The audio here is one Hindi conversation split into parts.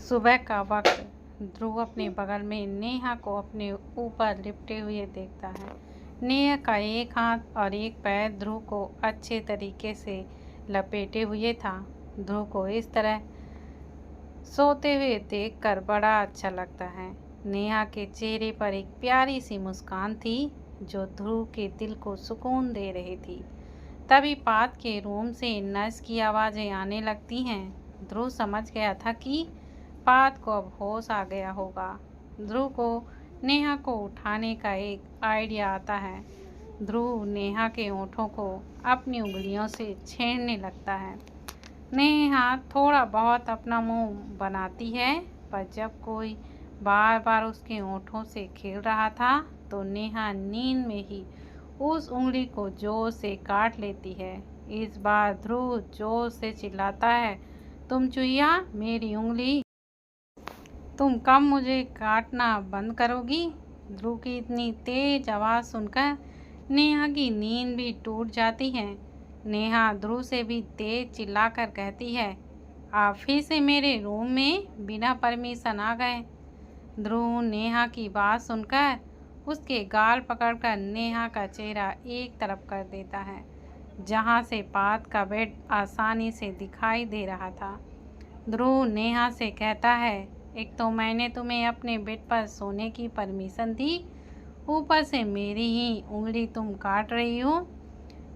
सुबह का वक्त ध्रुव अपने बगल में नेहा को अपने ऊपर लिपटे हुए देखता है। नेहा का एक हाथ और एक पैर ध्रुव को अच्छे तरीके से लपेटे हुए था। ध्रुव को इस तरह सोते हुए देखकर बड़ा अच्छा लगता है। नेहा के चेहरे पर एक प्यारी सी मुस्कान थी जो ध्रुव के दिल को सुकून दे रही थी। तभी पात के रूम से नर्स की आवाज़ें आने लगती हैं। ध्रुव समझ गया था कि पात को अब होश आ गया होगा। ध्रुव को नेहा को उठाने का एक आइडिया आता है। ध्रुव नेहा के होठों को अपनी उंगलियों से छेड़ने लगता है। नेहा थोड़ा बहुत अपना मुंह बनाती है, पर जब कोई बार बार उसके होठों से खेल रहा था तो नेहा नींद में ही उस उंगली को जोर से काट लेती है। इस बार ध्रुव जोर से चिल्लाता है, तुम चुहिया, मेरी उंगली तुम कब मुझे काटना बंद करोगी? ध्रुव की इतनी तेज आवाज़ सुनकर नेहा की नींद भी टूट जाती है। नेहा ध्रुव से भी तेज चिल्लाकर कहती है, आप फिर से मेरे रूम में बिना परमिशन आ गए। ध्रुव नेहा की बात सुनकर उसके गाल पकड़कर नेहा का चेहरा एक तरफ कर देता है, जहां से पात का बेड आसानी से दिखाई दे रहा था। ध्रुव नेहा से कहता है, एक तो मैंने तुम्हें अपने बेड पर सोने की परमिशन दी, ऊपर से मेरी ही उंगली तुम काट रही हो।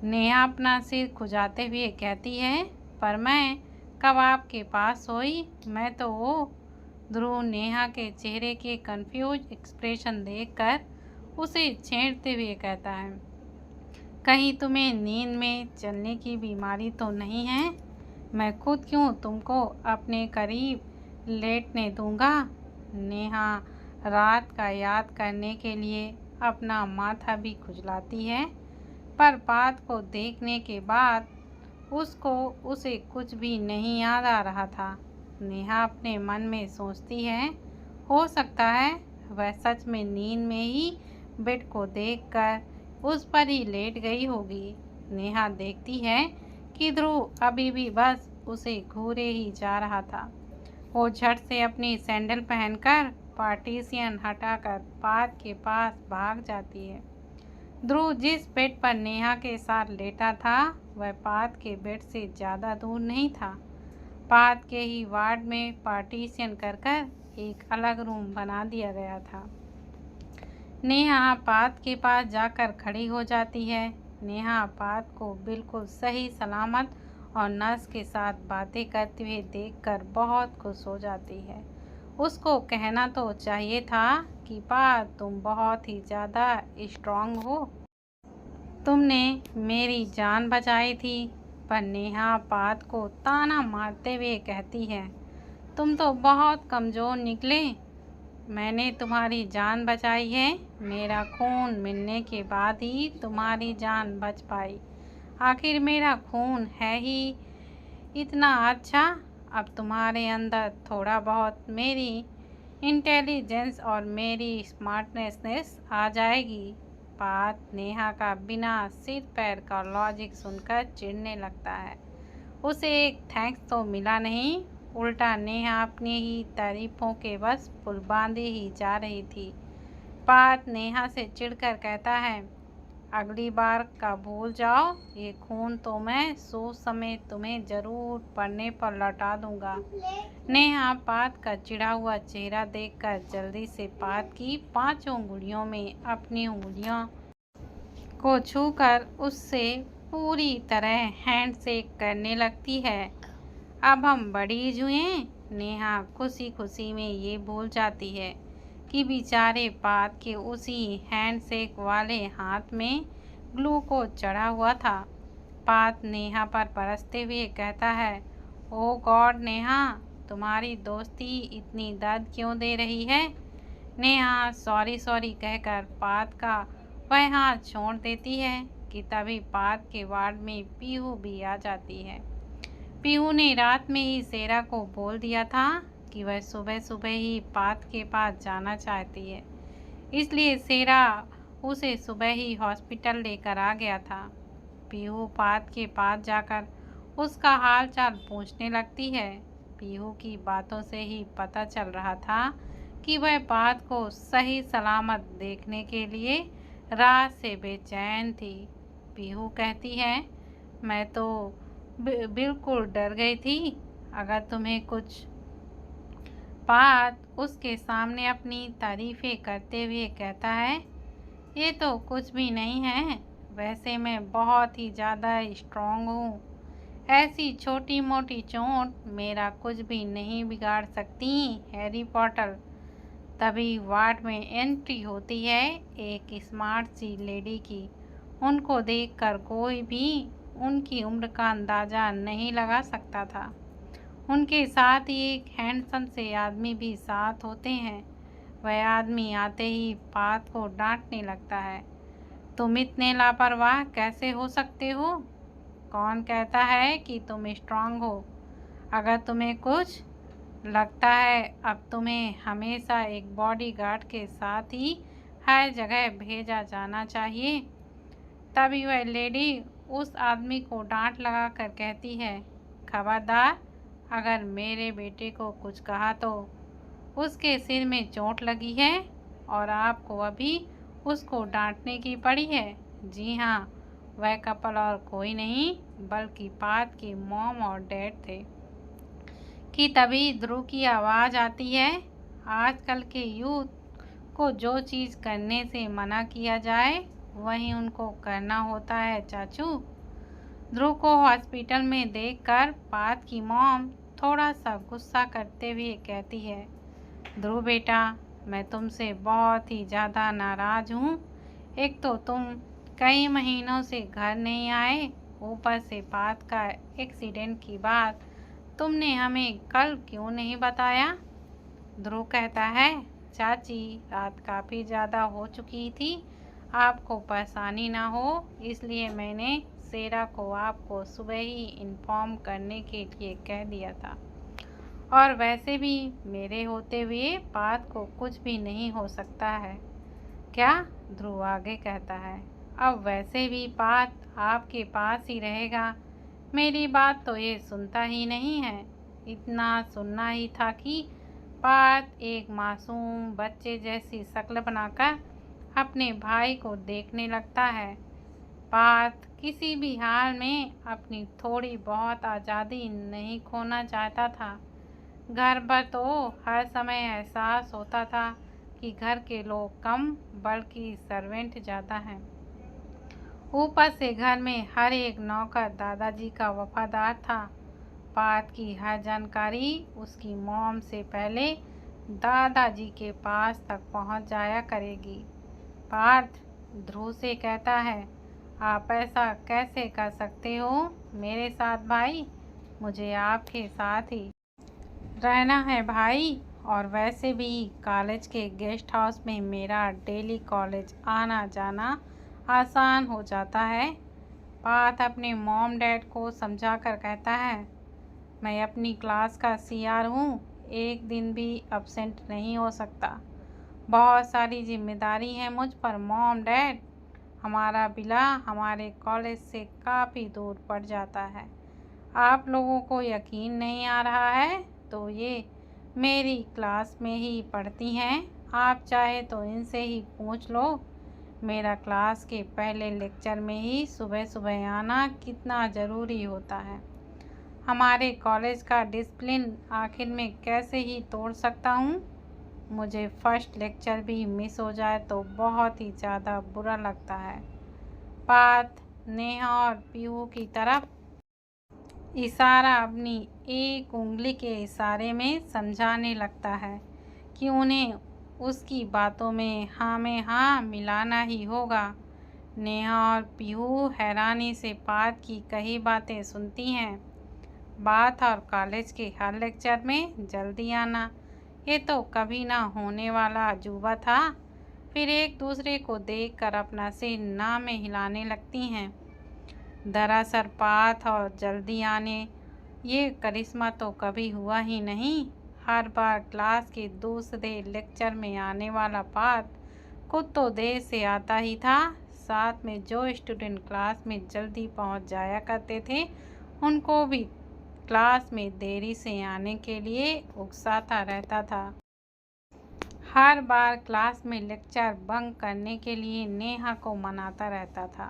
नेहा अपना सिर खुजाते हुए कहती है, पर मैं कब आपके पास सोई? मैं तो वो। ध्रुव नेहा के चेहरे के कंफ्यूज एक्सप्रेशन देखकर उसे छेड़ते हुए कहता है, कहीं तुम्हें नींद में चलने की बीमारी तो नहीं है? मैं खुद क्यों तुमको अपने करीब लेटने दूंगा। नेहा रात का याद करने के लिए अपना माथा भी खुजलाती है, पर पात को देखने के बाद उसे कुछ भी नहीं याद आ रहा था। नेहा अपने मन में सोचती है, हो सकता है वह सच में नींद में ही बेड को देखकर उस पर ही लेट गई होगी। नेहा देखती है कि ध्रुव अभी भी बस उसे घूरे ही जा रहा था। वो झट से अपनी सैंडल पहनकर पार्टीशियन हटाकर पात के पास भाग जाती है। ध्रुव जिस बेड पर नेहा के साथ लेटा था वह पात के बेड से ज़्यादा दूर नहीं था। पात के ही वार्ड में पार्टीशन कर एक अलग रूम बना दिया गया था। नेहा पात के पास जाकर खड़ी हो जाती है। नेहा पात को बिल्कुल सही सलामत और नर्स के साथ बातें करते हुए देखकर बहुत खुश हो जाती है। उसको कहना तो चाहिए था कि पात, तुम बहुत ही ज़्यादा स्ट्रांग हो, तुमने मेरी जान बचाई थी। पर नेहा पात को ताना मारते हुए कहती है, तुम तो बहुत कमज़ोर निकले। मैंने तुम्हारी जान बचाई है, मेरा खून मिलने के बाद ही तुम्हारी जान बच पाई। आखिर मेरा खून है ही इतना अच्छा, अब तुम्हारे अंदर थोड़ा बहुत मेरी इंटेलिजेंस और मेरी स्मार्टनेस आ जाएगी। पात नेहा का बिना सिर पैर का लॉजिक सुनकर चिढ़ने लगता है। उसे एक थैंक्स तो मिला नहीं, उल्टा नेहा अपनी ही तारीफों के बस पुल बांधे ही जा रही थी। पात नेहा से चिढ़कर कहता है, अगली बार का भूल जाओ, ये खून तो मैं सोच समय तुम्हें जरूर पड़ने पर लौटा दूंगा। नेहा पात का चिढ़ा हुआ चेहरा देखकर जल्दी से पात की 5 उंगलियों में अपनी उंगलियों को छूकर उससे पूरी तरह हैंडशेक करने लगती है। अब हम बड़ी जुए। नेहा खुशी खुशी में ये भूल जाती है कि बेचारे पात के उसी हैंडशेक वाले हाथ में ग्लूकोज चढ़ा हुआ था। पात नेहा पर बरसते हुए कहता है, ओ गॉड नेहा, तुम्हारी दोस्ती इतनी दर्द क्यों दे रही है? नेहा सॉरी सॉरी कहकर पात का वह हाथ छोड़ देती है कि तभी पात के वार्ड में पीहू भी आ जाती है। पीहू ने रात में ही सेरा को बोल दिया था कि वह सुबह सुबह ही पात के पास जाना चाहती है, इसलिए सेरा उसे सुबह ही हॉस्पिटल लेकर आ गया था। पीहू पात के पास जाकर उसका हाल चाल पूछने लगती है। पीहू की बातों से ही पता चल रहा था कि वह बात को सही सलामत देखने के लिए रात से बेचैन थी। पीहू कहती है, मैं तो बिल्कुल डर गई थी। अगर तुम्हें कुछ बात उसके सामने अपनी तारीफें करते हुए कहता है, ये तो कुछ भी नहीं है, वैसे मैं बहुत ही ज़्यादा स्ट्रॉन्ग हूँ, ऐसी छोटी मोटी चोट मेरा कुछ भी नहीं बिगाड़ सकती हैरी पॉटर। तभी वार्ड में एंट्री होती है एक स्मार्ट सी लेडी की। उनको देखकर कोई भी उनकी उम्र का अंदाज़ा नहीं लगा सकता था। उनके साथ ही एक हैंडसम से आदमी भी साथ होते हैं। वह आदमी आते ही पात को डांटने लगता है, तुम इतने लापरवाह कैसे हो सकते हो? कौन कहता है कि तुम स्ट्रांग हो? अगर तुम्हें कुछ लगता है अब तुम्हें हमेशा एक बॉडीगार्ड के साथ ही हर जगह भेजा जाना चाहिए। तभी वह लेडी उस आदमी को डांट लगा कर कहती है, खबरदार, अगर मेरे बेटे को कुछ कहा तो उसके सिर में चोट लगी है और आपको अभी उसको डांटने की पड़ी है। जी हाँ, वह कपल और कोई नहीं बल्कि पात के मॉम और डैड थे। कि तभी ध्रुव की आवाज़ आती है, आजकल के यूथ को जो चीज़ करने से मना किया जाए वही उनको करना होता है चाचू। ध्रुव को हॉस्पिटल में देखकर पात की मॉम थोड़ा सा गुस्सा करते हुए कहती है, ध्रुव बेटा, मैं तुमसे बहुत ही ज़्यादा नाराज़ हूँ। एक तो तुम कई महीनों से घर नहीं आए, ऊपर से पात का एक्सीडेंट की बात तुमने हमें कल क्यों नहीं बताया? ध्रुव कहता है, चाची, रात काफ़ी ज़्यादा हो चुकी थी, आपको परेशानी ना हो इसलिए मैंने सेरा को आपको सुबह ही इन्फॉर्म करने के लिए कह दिया था। और वैसे भी मेरे होते हुए पात को कुछ भी नहीं हो सकता है। क्या? ध्रुव आगे कहता है, अब वैसे भी पात आपके पास ही रहेगा। मेरी बात तो ये सुनता ही नहीं है। इतना सुनना ही था कि पात एक मासूम बच्चे जैसी शक्ल बनाकर अपने भाई को देखने लगता है। पात किसी भी हाल में अपनी थोड़ी बहुत आज़ादी नहीं खोना चाहता था। घर पर तो हर समय एहसास होता था कि घर के लोग कम बल्कि सर्वेंट ज़्यादा हैं। ऊपर से घर में हर एक नौकर दादाजी का वफादार था। पात की हर जानकारी उसकी मॉम से पहले दादाजी के पास तक पहुंच जाया करेगी। पार्थ ध्रुव से कहता है, आप ऐसा कैसे कर सकते हो मेरे साथ भाई? मुझे आपके साथ ही रहना है भाई। और वैसे भी कॉलेज के गेस्ट हाउस में मेरा डेली कॉलेज आना जाना आसान हो जाता है। पार्थ अपने मॉम डैड को समझा कर कहता है, मैं अपनी क्लास का सीआर हूँ, एक दिन भी अब्सेंट नहीं हो सकता। बहुत सारी जिम्मेदारी है मुझ पर मॉम डैड। हमारा विला हमारे कॉलेज से काफ़ी दूर पड़ जाता है। आप लोगों को यकीन नहीं आ रहा है तो ये मेरी क्लास में ही पढ़ती हैं, आप चाहे तो इनसे ही पूछ लो। मेरा क्लास के पहले लेक्चर में ही सुबह सुबह आना कितना ज़रूरी होता है। हमारे कॉलेज का डिसिप्लिन आखिर में कैसे ही तोड़ सकता हूँ? मुझे फर्स्ट लेक्चर भी मिस हो जाए तो बहुत ही ज़्यादा बुरा लगता है। पात नेहा और पीहू की तरफ इशारा अपनी एक उंगली के इशारे में समझाने लगता है कि उन्हें उसकी बातों में हाँ मिलाना ही होगा। नेहा और पीहू हैरानी से पात की कही बातें सुनती हैं। बात और कॉलेज के हर लेक्चर में जल्दी आना, ये तो कभी ना होने वाला अजूबा था। फिर एक दूसरे को देखकर अपना सिर ना में हिलाने लगती हैं। दरअसल पात और जल्दी आने ये करिश्मा तो कभी हुआ ही नहीं। हर बार क्लास के दूसरे लेक्चर में आने वाला पात खुद तो देर से आता ही था, साथ में जो स्टूडेंट क्लास में जल्दी पहुंच जाया करते थे उनको भी क्लास में देरी से आने के लिए उकसाता रहता था। हर बार क्लास में लेक्चर बंक करने के लिए नेहा को मनाता रहता था।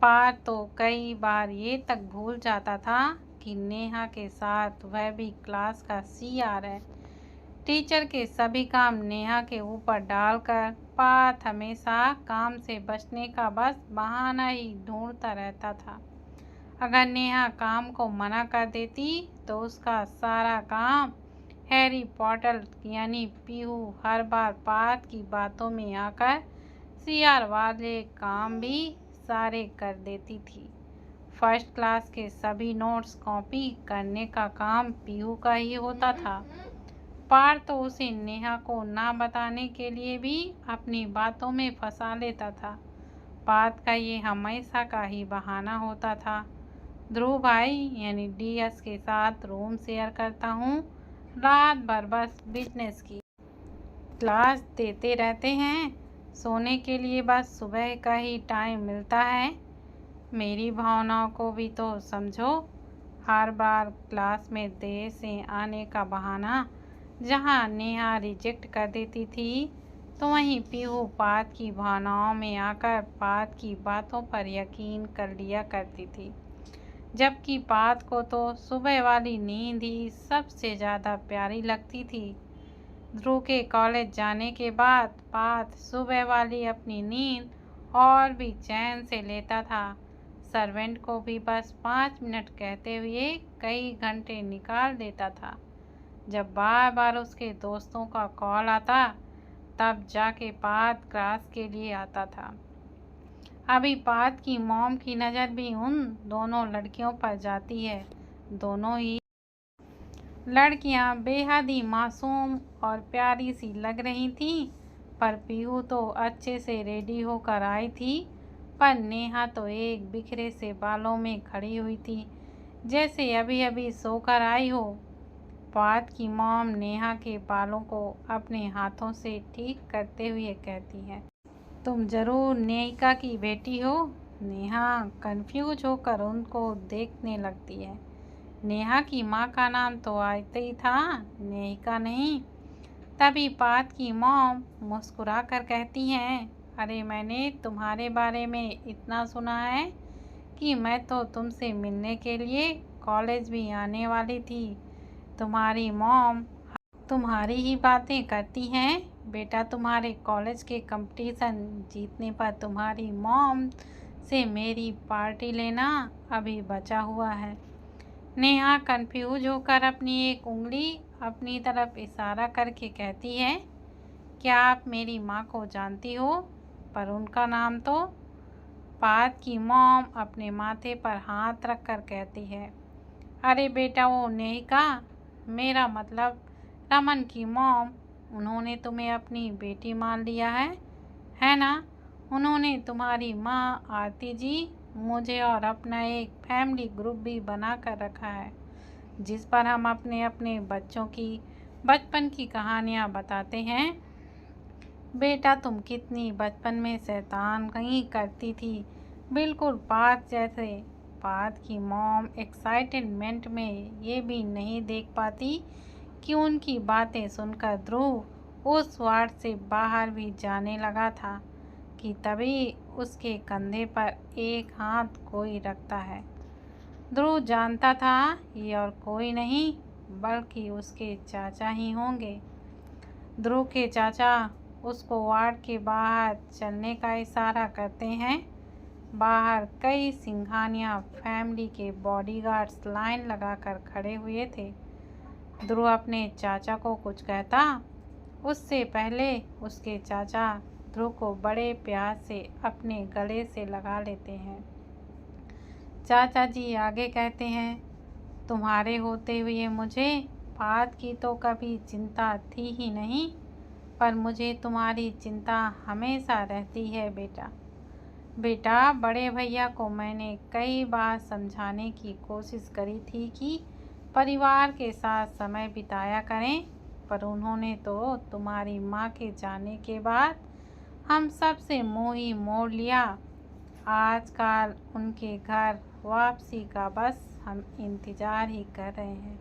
पार्थ तो कई बार ये तक भूल जाता था कि नेहा के साथ वह भी क्लास का सीआर है। टीचर के सभी काम नेहा के ऊपर डालकर पार्थ हमेशा काम से बचने का बस बहाना ही ढूंढता रहता था। अगर नेहा काम को मना कर देती तो उसका सारा काम हैरी पॉटर यानी पीहू हर बार पार्थ की बातों में आकर सीआर वाले काम भी सारे कर देती थी। फर्स्ट क्लास के सभी नोट्स कॉपी करने का काम पीहू का ही होता था। पार्थ तो उसे नेहा को ना बताने के लिए भी अपनी बातों में फंसा लेता था। पार्थ का ये हमेशा का ही बहाना होता था। ध्रुव भाई यानी डीएस के साथ रूम शेयर करता हूँ, रात भर बस बिजनेस की क्लास देते रहते हैं, सोने के लिए बस सुबह का ही टाइम मिलता है। मेरी भावनाओं को भी तो समझो। हर बार क्लास में देर से आने का बहाना जहाँ नेहा रिजेक्ट कर देती थी, तो वहीं पीहू पार्थ की भावनाओं में आकर पार्थ की बातों पर यकीन कर लिया करती थी। जबकि पार्थ को तो सुबह वाली नींद ही सबसे ज़्यादा प्यारी लगती थी। ध्रुव के कॉलेज जाने के बाद पार्थ सुबह वाली अपनी नींद और भी चैन से लेता था। सर्वेंट को भी बस 5 मिनट कहते हुए कई घंटे निकाल देता था। जब बार बार उसके दोस्तों का कॉल आता तब जाके पार्थ क्लास के लिए आता था। अभी पार्थ की मॉम की नज़र भी उन दोनों लड़कियों पर जाती है। दोनों ही लड़कियां बेहद ही मासूम और प्यारी सी लग रही थीं, पर पीहू तो अच्छे से रेडी होकर आई थी, पर नेहा तो एक बिखरे से बालों में खड़ी हुई थी, जैसे अभी अभी सोकर आई हो। पार्थ की मॉम नेहा के बालों को अपने हाथों से ठीक करते हुए कहती है, तुम जरूर नेहिका की बेटी हो। नेहा कंफ्यूज होकर उनको देखने लगती है। नेहा की माँ का नाम तो आते ही था, नेहिका नहीं। तभी पार्थ की मॉम मुस्कुरा कर कहती हैं, अरे मैंने तुम्हारे बारे में इतना सुना है कि मैं तो तुमसे मिलने के लिए कॉलेज भी आने वाली थी। तुम्हारी मॉम तुम्हारी ही बातें करती हैं। बेटा तुम्हारे कॉलेज के कंपटीशन जीतने पर तुम्हारी मॉम से मेरी पार्टी लेना अभी बचा हुआ है। नेहा कंफ्यूज होकर अपनी एक उंगली अपनी तरफ इशारा करके कहती है, क्या आप मेरी माँ को जानती हो? पर उनका नाम तो। पार्थ की मॉम अपने माथे पर हाथ रखकर कहती है, अरे बेटा वो नेहिका, मेरा मतलब रमन की मॉम। उन्होंने तुम्हें अपनी बेटी मान लिया है ना? उन्होंने तुम्हारी माँ आरती जी, मुझे और अपना एक फैमिली ग्रुप भी बना कर रखा है, जिस पर हम अपने अपने बच्चों की बचपन की कहानियाँ बताते हैं। बेटा तुम कितनी बचपन में शैतान कहीं करती थी, बिल्कुल पार्थ जैसे। पार्थ की मॉम एक्साइटमेंट में ये भी नहीं देख पाती कि उनकी बातें सुनकर ध्रुव उस वार्ड से बाहर भी जाने लगा था कि तभी उसके कंधे पर एक हाथ कोई रखता है। ध्रुव जानता था ये और कोई नहीं बल्कि उसके चाचा ही होंगे। ध्रुव के चाचा उसको वार्ड के बाहर चलने का इशारा करते हैं। बाहर कई सिंघानिया फैमिली के बॉडीगार्ड्स लाइन लगाकर खड़े हुए थे। ध्रुव अपने चाचा को कुछ कहता उससे पहले उसके चाचा ध्रुव को बड़े प्यार से अपने गले से लगा लेते हैं। चाचा जी आगे कहते हैं, तुम्हारे होते हुए मुझे पार्थ की तो कभी चिंता थी ही नहीं, पर मुझे तुम्हारी चिंता हमेशा रहती है बेटा। बेटा बड़े भैया को मैंने कई बार समझाने की कोशिश करी थी कि परिवार के साथ समय बिताया करें, पर उन्होंने तो तुम्हारी माँ के जाने के बाद हम सब से मुँह ही मोड़ लिया। आजकल उनके घर वापसी का बस हम इंतज़ार ही कर रहे हैं।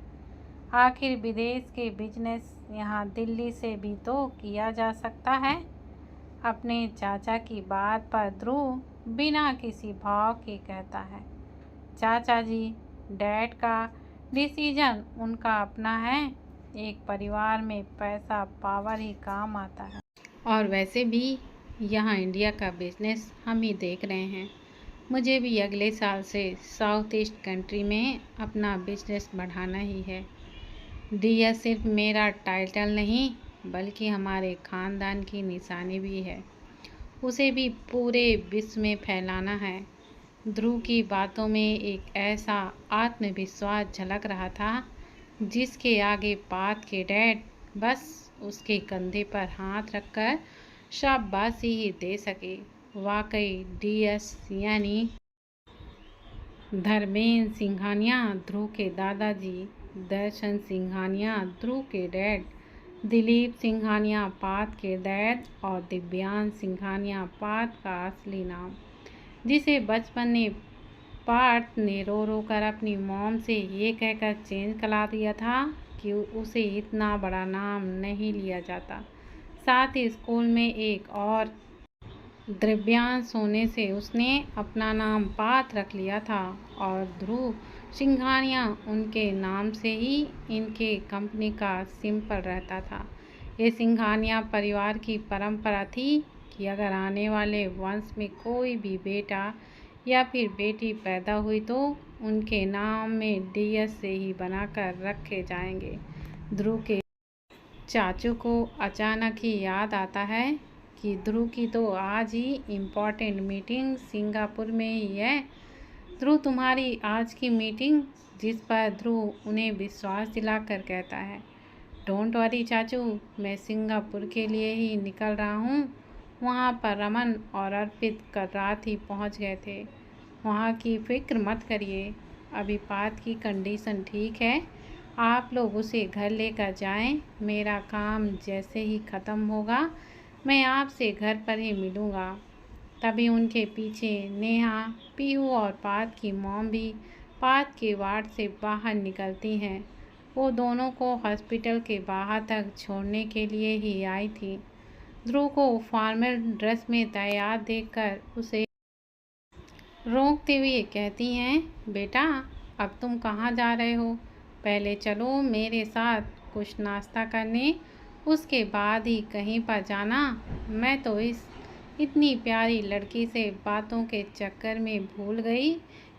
आखिर विदेश के बिजनेस यहाँ दिल्ली से भी तो किया जा सकता है। अपने चाचा की बात पर ध्रुव बिना किसी भाव के कहता है, चाचा जी, डैड का डिसीजन उनका अपना है। एक परिवार में पैसा पावर ही काम आता है। और वैसे भी यहाँ इंडिया का बिजनेस हम ही देख रहे हैं। मुझे भी अगले साल से साउथ ईस्ट कंट्री में अपना बिजनेस बढ़ाना ही है। यह सिर्फ मेरा टाइटल नहीं बल्कि हमारे ख़ानदान की निशानी भी है। उसे भी पूरे विश्व में फैलाना है। ध्रुव की बातों में एक ऐसा आत्मविश्वास झलक रहा था जिसके आगे पार्थ के डैड बस उसके कंधे पर हाथ रखकर शाबाशी ही दे सके। वाकई डीएस यानी धर्मेंद्र सिंघानिया ध्रुव के दादाजी, दर्शन सिंघानिया ध्रुव के डैड, दिलीप सिंघानिया पार्थ के डैड और दिव्यांश सिंघानिया पार्थ का असली नाम, जिसे बचपन में पार्थ ने रो रो कर अपनी मॉम से ये कहकर चेंज करा दिया था कि उसे इतना बड़ा नाम नहीं लिया जाता। साथ ही स्कूल में एक और दिव्यांश होने से उसने अपना नाम पार्थ रख लिया था और ध्रुव सिंघानिया उनके नाम से ही इनके कंपनी का सिंपल रहता था। ये सिंघानिया परिवार की परंपरा थी कि अगर आने वाले वंश में कोई भी बेटा या फिर बेटी पैदा हुई तो उनके नाम में डीएस से ही बनाकर रखे जाएंगे। ध्रुव के चाचू को अचानक ही याद आता है कि ध्रुव की तो आज ही इम्पोर्टेंट मीटिंग सिंगापुर में ही है। ध्रुव, तुम्हारी आज की मीटिंग, जिस पर ध्रुव उन्हें विश्वास दिलाकर कहता है, डोंट वरी चाचू, मैं सिंगापुर के लिए ही निकल रहा हूँ। वहाँ पर रमन और अर्पित कल रात ही पहुँच गए थे। वहाँ की फिक्र मत करिए, अभी पार्थ की कंडीशन ठीक है। आप लोग उसे घर लेकर जाएं। मेरा काम जैसे ही ख़त्म होगा मैं आपसे घर पर ही मिलूँगा। तभी उनके पीछे नेहा, पीहू और पार्थ की मॉम भी पार्थ के वार्ड से बाहर निकलती हैं। वो दोनों को हॉस्पिटल के बाहर तक छोड़ने के लिए ही आई थी। ध्रुव को फॉर्मल ड्रेस में तैयार देखकर उसे रोकते हुए कहती हैं, बेटा अब तुम कहाँ जा रहे हो? पहले चलो मेरे साथ कुछ नाश्ता करने, उसके बाद ही कहीं पर जाना। मैं तो इतनी प्यारी लड़की से बातों के चक्कर में भूल गई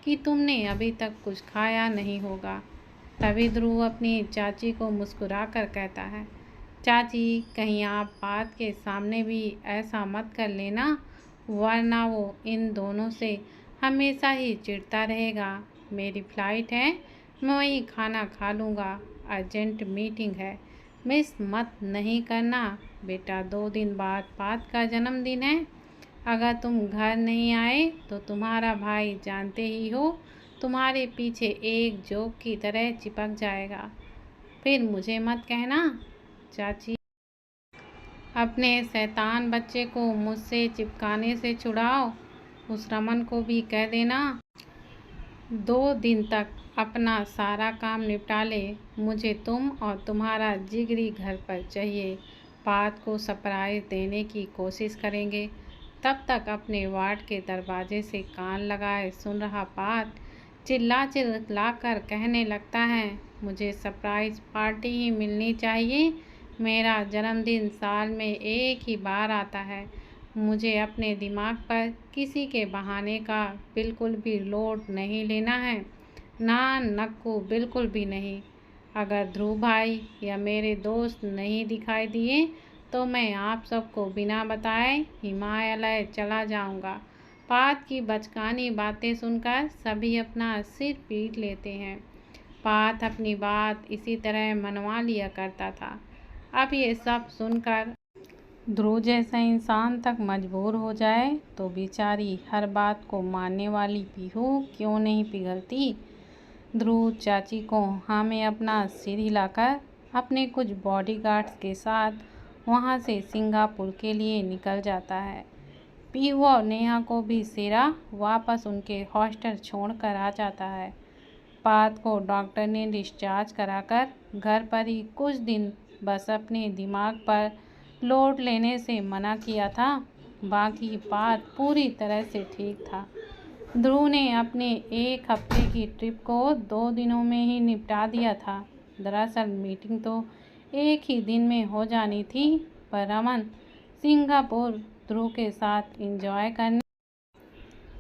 कि तुमने अभी तक कुछ खाया नहीं होगा। तभी ध्रुव अपनी चाची को मुस्कुरा कर कहता है, चाची कहीं आप बात के सामने भी ऐसा मत कर लेना, वरना वो इन दोनों से हमेशा ही चिढ़ता रहेगा। मेरी फ़्लाइट है, मैं वहीं खाना खा लूँगा। अर्जेंट मीटिंग है, मिस मत नहीं करना। बेटा 2 दिन बाद पार्थ का जन्मदिन है। अगर तुम घर नहीं आए तो तुम्हारा भाई जानते ही हो तुम्हारे पीछे एक जोक की तरह चिपक जाएगा। फिर मुझे मत कहना। चाची अपने शैतान बच्चे को मुझसे चिपकाने से छुड़ाओ। उस रमन को भी कह देना 2 दिन तक अपना सारा काम निपटा ले। मुझे तुम और तुम्हारा जिगरी घर पर चाहिए। पार्थ को सरप्राइज देने की कोशिश करेंगे। तब तक अपने वार्ड के दरवाजे से कान लगाए सुन रहा पार्थ चिल्ला कर कहने लगता है, मुझे सरप्राइज पार्टी ही मिलनी चाहिए। मेरा जन्मदिन साल में एक ही बार आता है। मुझे अपने दिमाग पर किसी के बहाने का बिल्कुल भी लोड नहीं लेना है। ना नक्कू, बिल्कुल भी नहीं। अगर ध्रुव भाई या मेरे दोस्त नहीं दिखाई दिए तो मैं आप सबको बिना बताए हिमालय चला जाऊंगा। पार्थ की बचकानी बातें सुनकर सभी अपना सिर पीट लेते हैं। पार्थ अपनी बात इसी तरह मनवा लिया करता था। अब ये सब सुनकर ध्रुव जैसा इंसान तक मजबूर हो जाए तो बेचारी हर बात को मानने वाली पीहू क्यों नहीं पिघलती। ध्रुव चाची को हाँ में अपना सिर हिलाकर अपने कुछ बॉडीगार्ड्स के साथ वहाँ से सिंगापुर के लिए निकल जाता है। पीहू और नेहा को भी सेरा वापस उनके हॉस्टल छोड़कर आ जाता है। पार्थ को डॉक्टर ने डिस्चार्ज कराकर घर पर ही कुछ दिन बस अपने दिमाग पर लोड लेने से मना किया था। बाकी पार्थ पूरी तरह से ठीक था। ध्रुव ने अपने 1 हफ्ते की ट्रिप को 2 दिनों में ही निपटा दिया था। दरअसल मीटिंग तो एक ही दिन में हो जानी थी, पर रमन सिंगापुर ध्रुव के साथ एंजॉय करने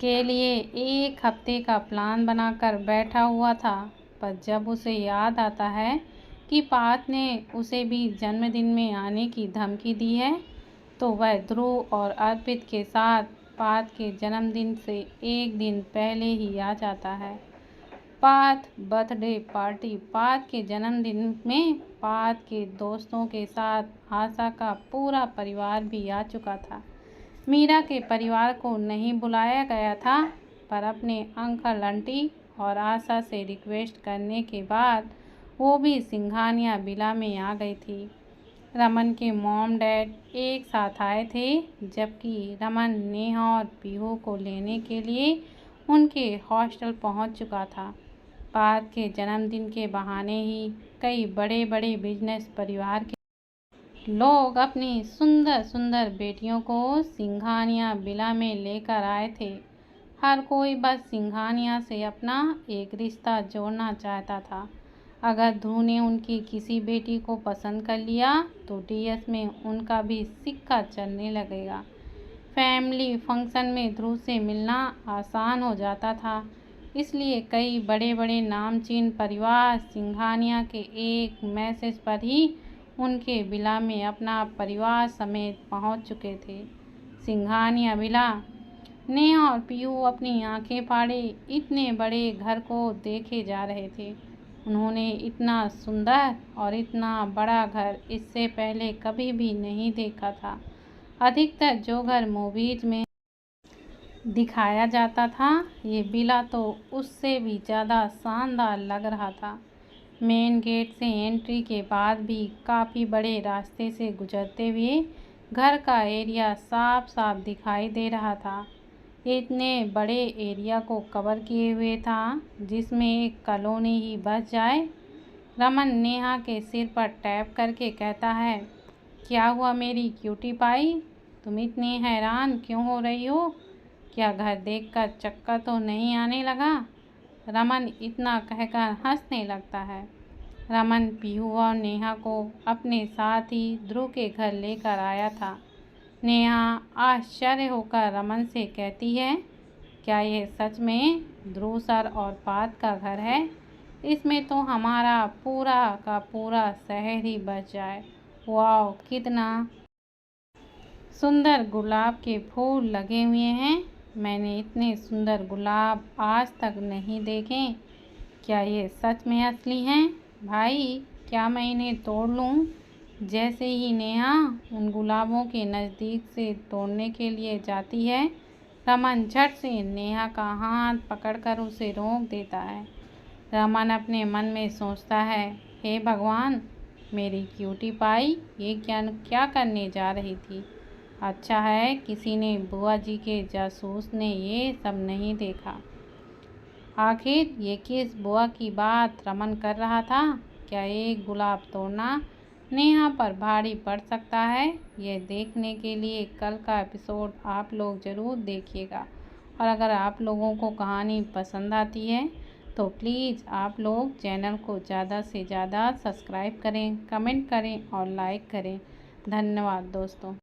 के लिए 1 हफ्ते का प्लान बनाकर बैठा हुआ था। पर जब उसे याद आता है कि पार्थ ने उसे भी जन्मदिन में आने की धमकी दी है, तो वह ध्रुव और अर्पित के साथ पार्थ के जन्मदिन से 1 दिन पहले ही आ जाता है। Partha birthday party. पार्थ के जन्मदिन में पार्थ के दोस्तों के साथ आशा का पूरा परिवार भी आ चुका था। मीरा के परिवार को नहीं बुलाया गया था, पर अपने अंकल आंटी और आशा से रिक्वेस्ट करने के बाद वो भी सिंघानिया विला में आ गई थी। रमन के मॉम डैड एक साथ आए थे, जबकि रमन नेहा और पीहू को लेने के लिए उनके हॉस्टल पहुंच चुका था। पार्थ के जन्मदिन के बहाने ही कई बड़े बड़े बिजनेस परिवार के लोग अपनी सुंदर सुंदर बेटियों को सिंघानिया विला में लेकर आए थे। हर कोई बस सिंघानिया से अपना एक रिश्ता जोड़ना चाहता था। अगर ध्रुव ने उनकी किसी बेटी को पसंद कर लिया तो डीएस में उनका भी सिक्का चलने लगेगा। फैमिली फंक्शन में ध्रुव से मिलना आसान हो जाता था, इसलिए कई बड़े बड़े नामचीन परिवार सिंघानिया के एक मैसेज पर ही उनके विला में अपना परिवार समेत पहुंच चुके थे। सिंघानिया विला। नेहा और पीहू अपनी आंखें फाड़े इतने बड़े घर को देखे जा रहे थे। उन्होंने इतना सुंदर और इतना बड़ा घर इससे पहले कभी भी नहीं देखा था। अधिकतर जो घर मूवीज में दिखाया जाता था, ये विला तो उससे भी ज़्यादा शानदार लग रहा था। मेन गेट से एंट्री के बाद भी काफ़ी बड़े रास्ते से गुजरते हुए घर का एरिया साफ साफ दिखाई दे रहा था। इतने बड़े एरिया को कवर किए हुए था जिसमें एक कॉलोनी ही बस जाए। रमन नेहा के सिर पर टैप करके कहता है, क्या हुआ मेरी क्यूटी पाई, तुम इतनी हैरान क्यों हो रही हो? क्या घर देखकर चक्कर तो नहीं आने लगा? रमन इतना कहकर हंसने लगता है। रमन पीहू और नेहा को अपने साथ ही ध्रुव के घर लेकर आया था। नेहा आश्चर्य होकर रमन से कहती है, क्या ये सच में ध्रुव सर और पार्थ का घर है? इसमें तो हमारा पूरा का पूरा शहर ही बस जाए। वाह, कितना सुंदर गुलाब के फूल लगे हुए हैं। मैंने इतने सुंदर गुलाब आज तक नहीं देखे। क्या ये सच में असली हैं? भाई, क्या मैं इन्हें तोड़ लूं? जैसे ही नेहा उन गुलाबों के नज़दीक से तोड़ने के लिए जाती है, रमन झट से नेहा का हाथ पकड़कर उसे रोक देता है। रमन अपने मन में सोचता है, हे भगवान, मेरी क्यूटी पाई ये क्या करने जा रही थी। अच्छा है किसी ने बुआ जी के जासूस ने ये सब नहीं देखा। आखिर ये किस बुआ की बात रमन कर रहा था? क्या एक गुलाब तोड़ना नेहा पर भारी पड़ सकता है? यह देखने के लिए कल का एपिसोड आप लोग ज़रूर देखिएगा। और अगर आप लोगों को कहानी पसंद आती है तो प्लीज़ आप लोग चैनल को ज़्यादा से ज़्यादा सब्सक्राइब करें, कमेंट करें और लाइक करें। धन्यवाद दोस्तों।